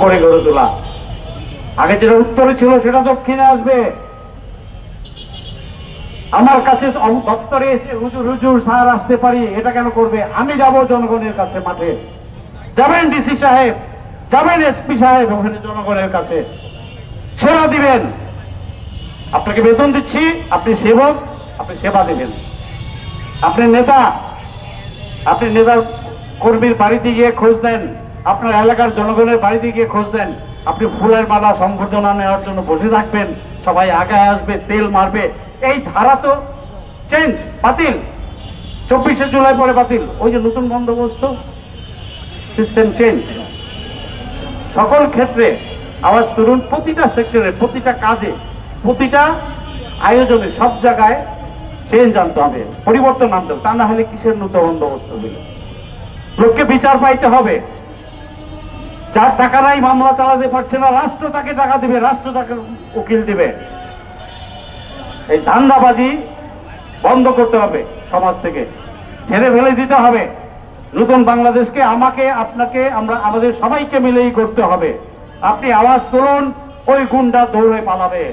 করে গড়ে তোলা। আগে যেটা উত্তরে ছিল সেটা দক্ষিণে আসবে। আমার কাছে দপ্তরে এসে হুজুর হুজুর স্যার আসতে পারি, এটা কেন করবে? আমি যাব জনগণের কাছে, মাঠে যাবেন, ডিসি সাহেব যাবেন, এসপি সাহেব ওখানে জনগণের কাছে সেবা দিবেন। আপনাকে বেতন দিচ্ছি, আপনি সেবক, আপনি সেবা দিবেন। আপনি নেতা, আপনি নেতার কর্মীর বাড়িতে গিয়ে খোঁজ দেন, আপনার এলাকার জনগণের বাড়িতে গিয়ে খোঁজ দেন। আপনি ফুলের মালা সংবর্ধনা নেওয়ার জন্য বসে থাকবেন, সবাই আগায় আসবে, তেল মারবে। এই ধারা তো চেঞ্জ, বাতিল, 24শে জুলাই পরে বাতিল। ওই যে নতুন বন্দোবস্ত, সিস্টেম চেঞ্জ। সকল ক্ষেত্রে আওয়াজ তুলুন, প্রতিটা সেক্টরে, প্রতিটা কাজে, প্রতিটা আয়োজনে, সব জায়গায় চেঞ্জ আনতে হবে, পরিবর্তন আনতে হবে। তা না হলে কিসের নতুন বন্দোবস্ত দিল? লোককে বিচার পাইতে হবে। যার টাকা নাই, মামলা চালাতে পারছে না, রাষ্ট্র তাকে টাকা দিবে, রাষ্ট্র তাকে উকিল দিবে। এই ধান্দাবাজি বন্ধ করতে হবে, সমাজ থেকে ছেড়ে ফেলে দিতে হবে। নতুন বাংলাদেশকে আমাকে, আপনাকে, আমরা আমাদের সবাইকে মিলেই করতে হবে। আপনি আওয়াজ তুলুন, ওই গুন্ডা দৌড়ে পালাবে,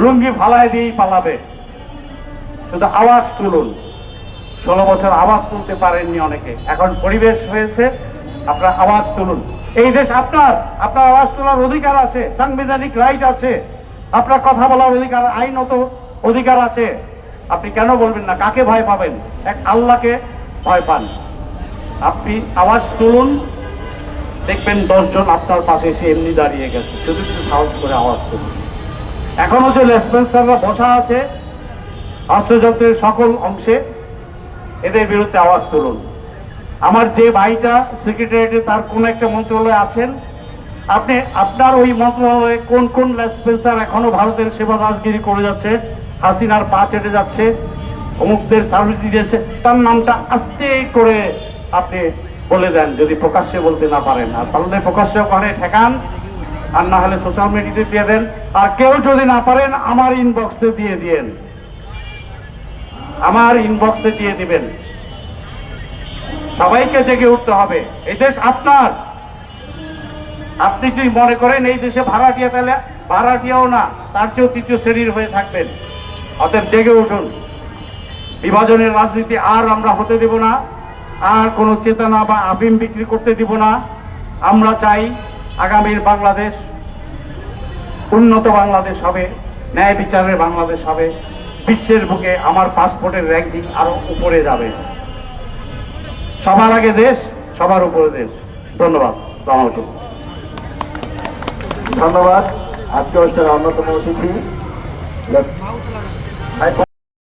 লুঙ্গি ফালায় দিয়েই পালাবে। শুধু আওয়াজ তুলুন। 16 বছর আওয়াজ তুলতে পারেননি অনেকে, এখন পরিবেশ হয়েছে, আপনার আওয়াজ তুলুন। এই দেশ আপনার, আপনার আওয়াজ তোলার অধিকার আছে, সাংবিধানিক রাইট আছে, আপনার কথা বলার অধিকার, আইনত অধিকার আছে। আপনি কেন বলবেন না? কাকে ভয় পাবেন? এক আল্লাহকে ভয় পান। আপনি আওয়াজ তুলুন, দেখবেন 10 জন আপনার পাশে এসে এমনি দাঁড়িয়ে গেছে। শুধু একটু সাহস করে আওয়াজ তুলুন। এখনো যে লেসপেন্সাররা বসা আছে অস্ত্রযন্ত্রের সকল অংশে, এদের বিরুদ্ধে আওয়াজ তুলুন। আমার যে ভাইটা সেক্রেটারিয়েটে, তার কোন একটা মন্ত্রণালয়ে আছেন, আপনি আপনার ওই মন্ত্রণালয়ে কোন কোন লেসপেন্সার এখনো ভারতের সেবা দাসগিরি করে যাচ্ছে, হাসিনার পা চেটে যাচ্ছে, অমুকদের সার্ভিস দিয়েছে, তার নামটা আস্তে করে আপনি বলে দেন, যদি প্রকাশ্যে বলতে না পারেন। আর পারলে প্রকাশ্যে ওখানে ঠেকান, আর না হলে সোশ্যাল মিডিয়াতে দিয়ে দেন। আর কেউ যদি না পারেন, আমার ইনবক্সে দিয়ে দিয়েন, আমার ইনবক্সে দিয়ে দিবেন। সবাইকে জেগে উঠতে হবে। এই দেশ আপনার। আপনি যদি মনে করেন এই দেশে ভাড়াটিয়া, তাহলে ভাড়াটিয়াও না, তার চেয়েও 3য় শ্রেণীর হয়ে থাকবেন। অতএব জেগে উঠুন। বিভাজনের রাজনীতি আর আমরা হতে দেব না, আর কোনো চেতনা বা আফিম বিক্রি করতে দিব না। আমরা চাই আগামীর বাংলাদেশ উন্নত বাংলাদেশ হবে, ন্যায় বিচারের বাংলাদেশ হবে। বিশ্বের বুকে আমার পাসপোর্টের র্যাঙ্কিং আরো উপরে যাবে। সবার আগে দেশ, সবার উপরে দেশ। ধন্যবাদ। ধন্যবাদ। আজকে অনুষ্ঠানের অন্যতম অতিথি